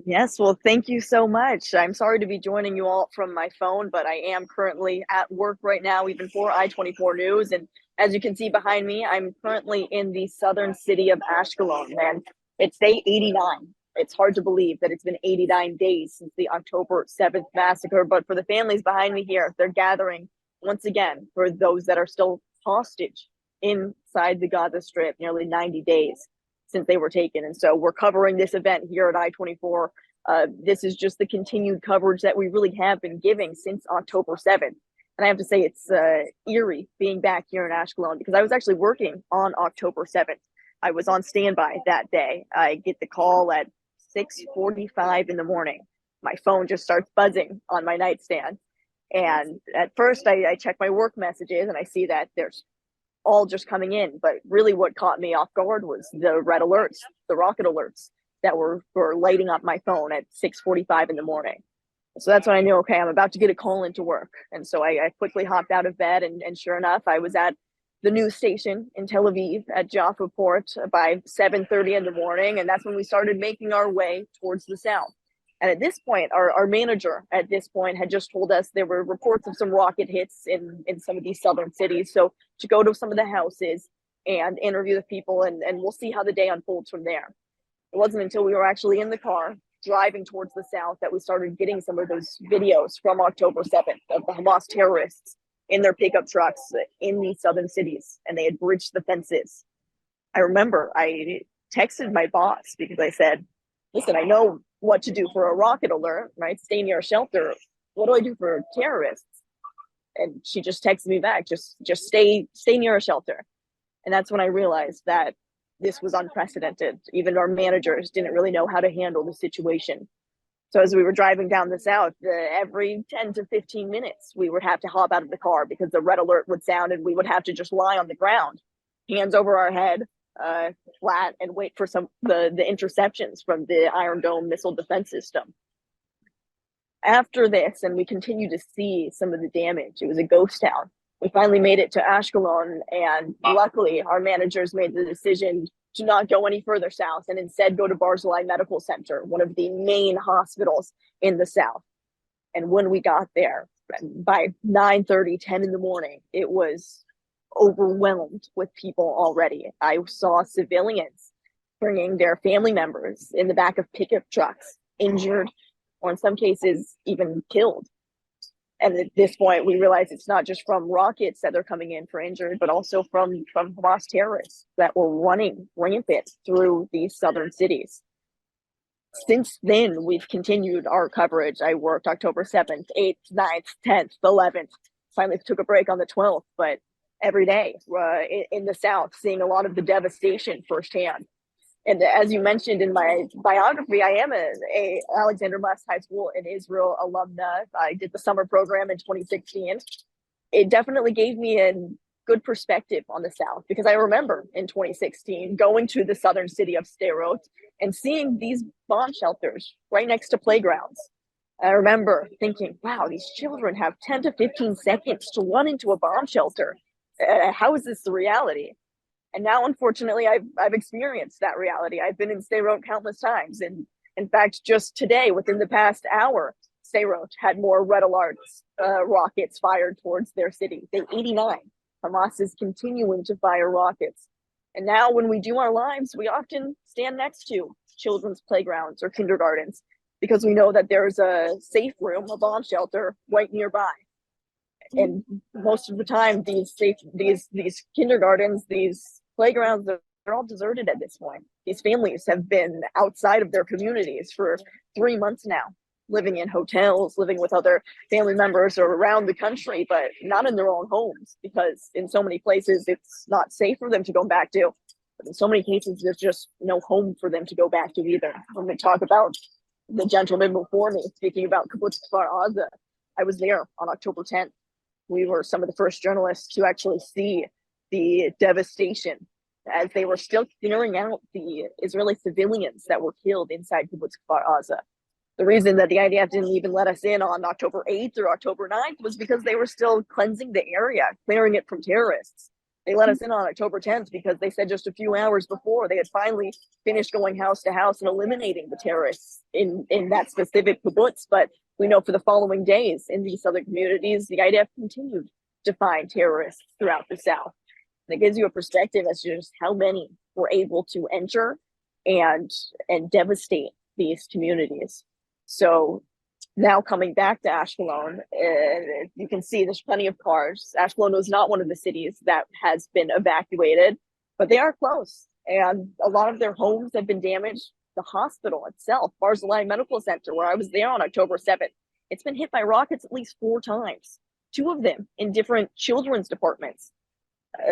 Yes, well, thank you so much. I'm sorry to be joining you all from my phone, but I am currently at work right now, even for I-24 News. And as you can see behind me, I'm currently in the southern city of Ashkelon, and it's day 89. It's hard to believe that it's been 89 days since the October 7th massacre, but for the families behind me here, they're gathering once again for those that are still hostage inside the Gaza Strip, nearly 90 days since they were taken. And so we're covering this event here at I-24. This is just the continued coverage that we really have been giving since October 7th. And I have to say, it's eerie being back here in Ashkelon because I was actually working on October 7th. I was on standby that day. I get the call at 6:45 in the morning. My phone just starts buzzing on my nightstand. And at first, I check my work messages and I see that there's all just coming in. But really what caught me off guard was the red alerts, the rocket alerts that were lighting up my phone at 6:45 in the morning. So that's when I knew, okay, I'm about to get a call into work. And so I quickly hopped out of bed and sure enough, I was at the news station in Tel Aviv at Jaffa Port by 7:30 in the morning. And that's when we started making our way towards the south. And at this point, our manager at this point had just told us there were reports of some rocket hits in some of these southern cities. So to go to some of the houses and interview the people, and we'll see how the day unfolds from there. It wasn't until we were actually in the car driving towards the south that we started getting some of those videos from October 7th of the Hamas terrorists in their pickup trucks in these southern cities, and they had breached the fences. I remember I texted my boss because I said, listen, I know what to do for a rocket alert, right? Stay near a shelter. What do I do for terrorists? And she just texted me back, just stay near a shelter. And that's when I realized that this was unprecedented. Even our managers didn't really know how to handle the situation. So as we were driving down the south, every 10 to 15 minutes, we would have to hop out of the car because the red alert would sound and we would have to just lie on the ground, hands over our head, flat, and wait for the interceptions from the Iron Dome missile defense system. After this, and we continue to see some of the damage, it was a ghost town. We finally made it to Ashkelon, and luckily our managers made the decision to not go any further south and instead go to Barzilai Medical Center, one of the main hospitals in the south. And when we got there, by 9:30, 10 in the morning, it was overwhelmed with people already. I saw civilians bringing their family members in the back of pickup trucks, injured, or in some cases, even killed. And at this point, we realized it's not just from rockets that they're coming in for injured, but also from Hamas terrorists that were running rampant through these southern cities. Since then, we've continued our coverage. I worked October 7th, 8th, 9th, 10th, 11th. Finally took a break on the 12th, but every day in the South, seeing a lot of the devastation firsthand. And as you mentioned in my biography, I am a Alexander Must High School in Israel alumna. I did the summer program in 2016. It definitely gave me a good perspective on the South because I remember in 2016 going to the southern city of Sderot and seeing these bomb shelters right next to playgrounds. I remember thinking, wow, these children have 10 to 15 seconds to run into a bomb shelter. How is this the reality? And now, unfortunately, I've experienced that reality. I've been in Sderot countless times. And in fact, just today, within the past hour, Sderot had more red alerts, rockets fired towards their city. Day 89. Hamas is continuing to fire rockets. And now when we do our lives, we often stand next to children's playgrounds or kindergartens because we know that there's a safe room, a bomb shelter right nearby. And most of the time, these kindergartens, these playgrounds, they're all deserted at this point. These families have been outside of their communities for 3 months now, living in hotels, living with other family members or around the country, but not in their own homes because in so many places it's not safe for them to go back to. But in so many cases, there's just no home for them to go back to either. When we talk about the gentleman before me speaking about Kibbutz Kfar Aza, I was there on October 10th. We were some of the first journalists to actually see the devastation as they were still clearing out the Israeli civilians that were killed inside Kibbutz Kfar Aza. The reason that the IDF didn't even let us in on October 8th or October 9th was because they were still cleansing the area, clearing it from terrorists. They let us in on October 10th because they said just a few hours before they had finally finished going house to house and eliminating the terrorists in that specific kibbutz. But we know for the following days in these other communities, the IDF continued to find terrorists throughout the South. And it gives you a perspective as to just how many were able to enter and devastate these communities. So now coming back to Ashkelon, you can see there's plenty of cars. Ashkelon was not one of the cities that has been evacuated, but they are close. And a lot of their homes have been damaged. The hospital itself, Barzilai Medical Center, where I was there on October 7th, it's been hit by rockets at least 4 times, 2 of them in different children's departments.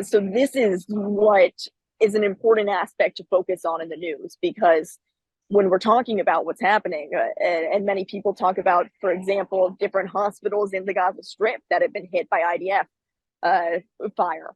So this is what is an important aspect to focus on in the news, because when we're talking about what's happening, and many people talk about, for example, different hospitals in the Gaza Strip that have been hit by IDF fire.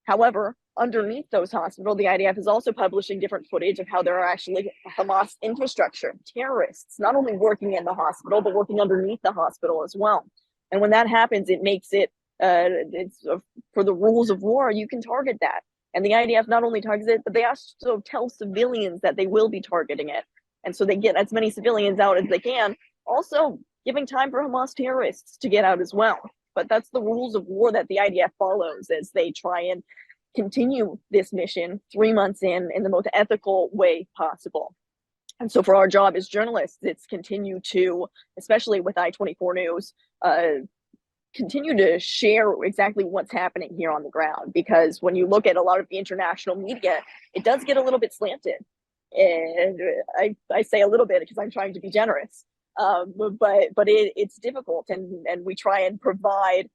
However, underneath those hospitals, the IDF is also publishing different footage of how there are actually Hamas infrastructure, terrorists, not only working in the hospital, but working underneath the hospital as well. And when that happens, it makes it, it's for the rules of war, you can target that. And the IDF not only targets it, but they also tell civilians that they will be targeting it. And so they get as many civilians out as they can, also giving time for Hamas terrorists to get out as well. But that's the rules of war that the IDF follows as they try and continue this mission 3 months in the most ethical way possible. And so for our job as journalists, it's continue to, especially with I-24 News, continue to share exactly what's happening here on the ground. Because when you look at a lot of the international media, it does get a little bit slanted. And I say a little bit because I'm trying to be generous. But it's difficult, and we try and provide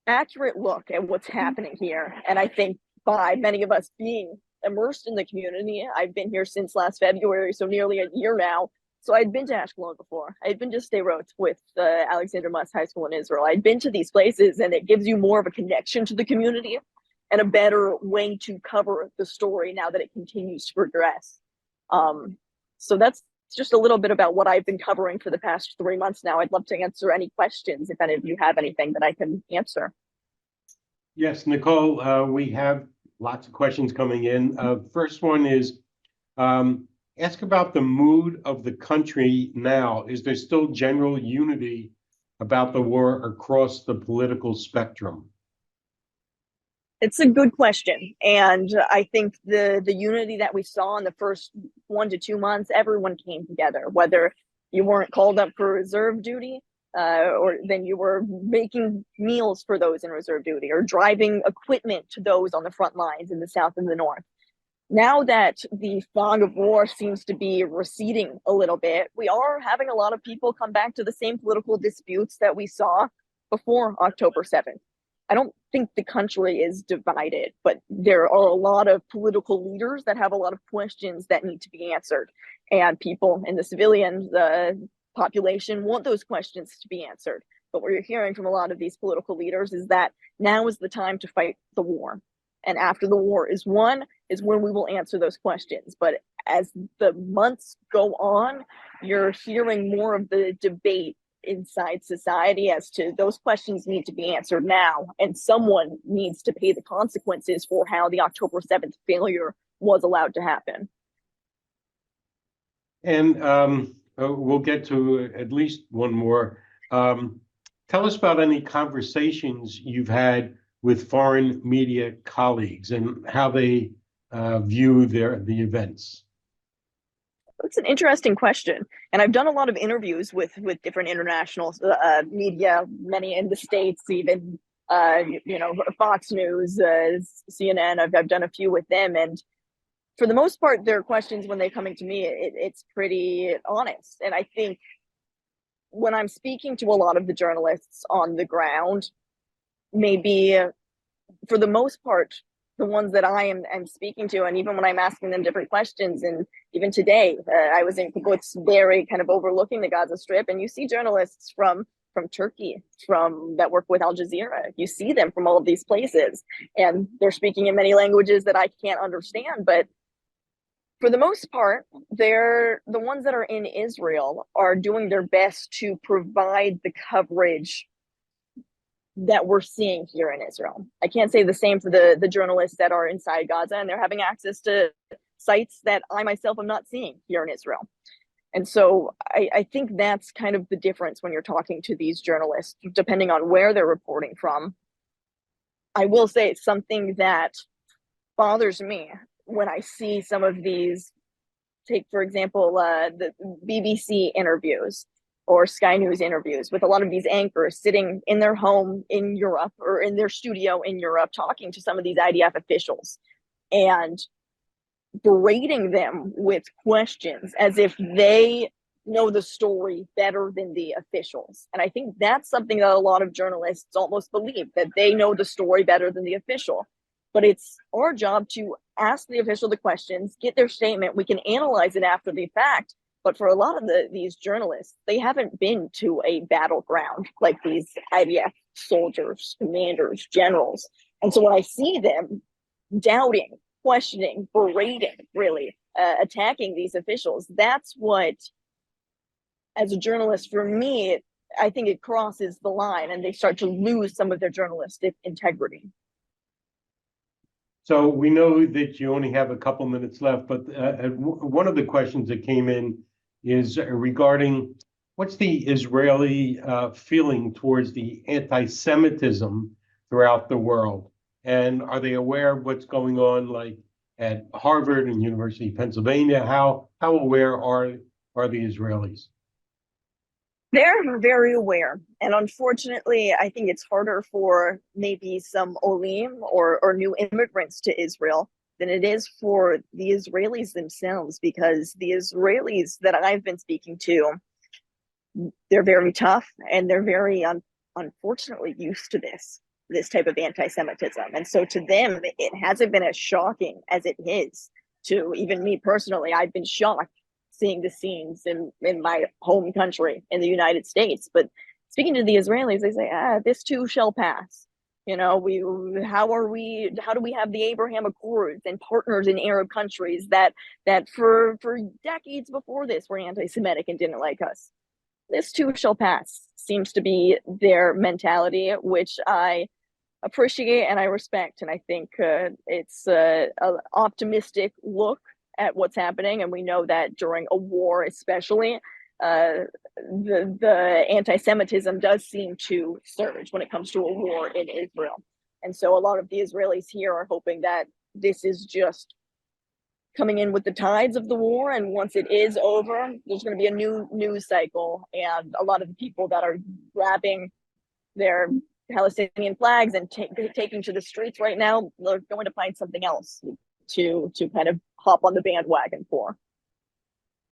accurate look at what's happening here. And I think by many of us being immersed in the community, I've been here since last February, so nearly a year now. So I'd been to Ashkelon before. I'd been to Sderot with Alexander Muss High School in Israel. I'd been to these places, and it gives you more of a connection to the community and a better way to cover the story now that it continues to progress. So that's just a little bit about what I've been covering for the past 3 months now. I'd love to answer any questions if any of you have anything that I can answer. Yes, Nicole, we have lots of questions coming in. First one is, ask about the mood of the country now. Is there still general unity about the war across the political spectrum? It's a good question. And I think the unity that we saw in the first 1 to 2 months, everyone came together, whether you weren't called up for reserve duty, or then you were making meals for those in reserve duty or driving equipment to those on the front lines in the South and the North. Now that the fog of war seems to be receding a little bit, we are having a lot of people come back to the same political disputes that we saw before October 7th. I don't think the country is divided, but there are a lot of political leaders that have a lot of questions that need to be answered. And people in the civilian population want those questions to be answered. But what you're hearing from a lot of these political leaders is that now is the time to fight the war. And after the war is won is when we will answer those questions. But as the months go on, you're hearing more of the debate inside society as to those questions need to be answered now, and someone needs to pay the consequences for how the October 7th failure was allowed to happen. And we'll get to at least one more. Tell us about any conversations you've had with foreign media colleagues and how they view the events. It's an interesting question, and I've done a lot of interviews with different international media, many in the States, even Fox News, CNN. I've done a few with them, and for the most part, their questions when they're coming to me, it's pretty honest. And I think when I'm speaking to a lot of the journalists on the ground, maybe for the most part, the ones that I am speaking to, and even when I'm asking them different questions, and even today, I was in kibbutz very kind of overlooking the Gaza Strip, and you see journalists from Turkey, that work with Al Jazeera. You see them from all of these places, and they're speaking in many languages that I can't understand. But for the most part, the ones that are in Israel are doing their best to provide the coverage that we're seeing here in Israel. I can't say the same for the journalists that are inside Gaza, and they're having access to sites that I myself am not seeing here in Israel. And so I think that's kind of the difference when you're talking to these journalists, depending on where they're reporting from. I will say it's something that bothers me when I see some of these, take for example, the BBC interviews or Sky News interviews with a lot of these anchors sitting in their home in Europe or in their studio in Europe talking to some of these IDF officials and berating them with questions as if they know the story better than the officials. And I think that's something that a lot of journalists almost believe, that they know the story better than the official. But it's our job to ask the official the questions, get their statement. We can analyze it after the fact. But for a lot of these journalists, they haven't been to a battleground like these IDF soldiers, commanders, generals. And so when I see them doubting, questioning, berating, really, attacking these officials, that's what, as a journalist, for me, I think it crosses the line and they start to lose some of their journalistic integrity. So we know that you only have a couple minutes left, but one of the questions that came in is regarding what's the Israeli feeling towards the anti-Semitism throughout the world? And are they aware of what's going on, like at Harvard and University of Pennsylvania? How aware are the Israelis? They're very aware. And unfortunately, I think it's harder for maybe some Olim or new immigrants to Israel than it is for the Israelis themselves, because the Israelis that I've been speaking to, they're very tough and they're very unfortunately used to this type of anti-Semitism. And so to them, it hasn't been as shocking as it is to even me personally. I've been shocked seeing the scenes in my home country in the United States. But speaking to the Israelis, they say, this too shall pass. You know, how do we have the Abraham Accords and partners in Arab countries that for decades before this were anti-Semitic and didn't like us? This too shall pass seems to be their mentality, which I appreciate and I respect. And I think it's an optimistic look at what's happening. And we know that during a war, especially, the anti-Semitism does seem to surge when it comes to a war in Israel. And so a lot of the Israelis here are hoping that this is just coming in with the tides of the war, and once it is over, there's going to be a new news cycle, and a lot of the people that are grabbing their Palestinian flags and taking to the streets right now, they're going to find something else to kind of hop on the bandwagon for.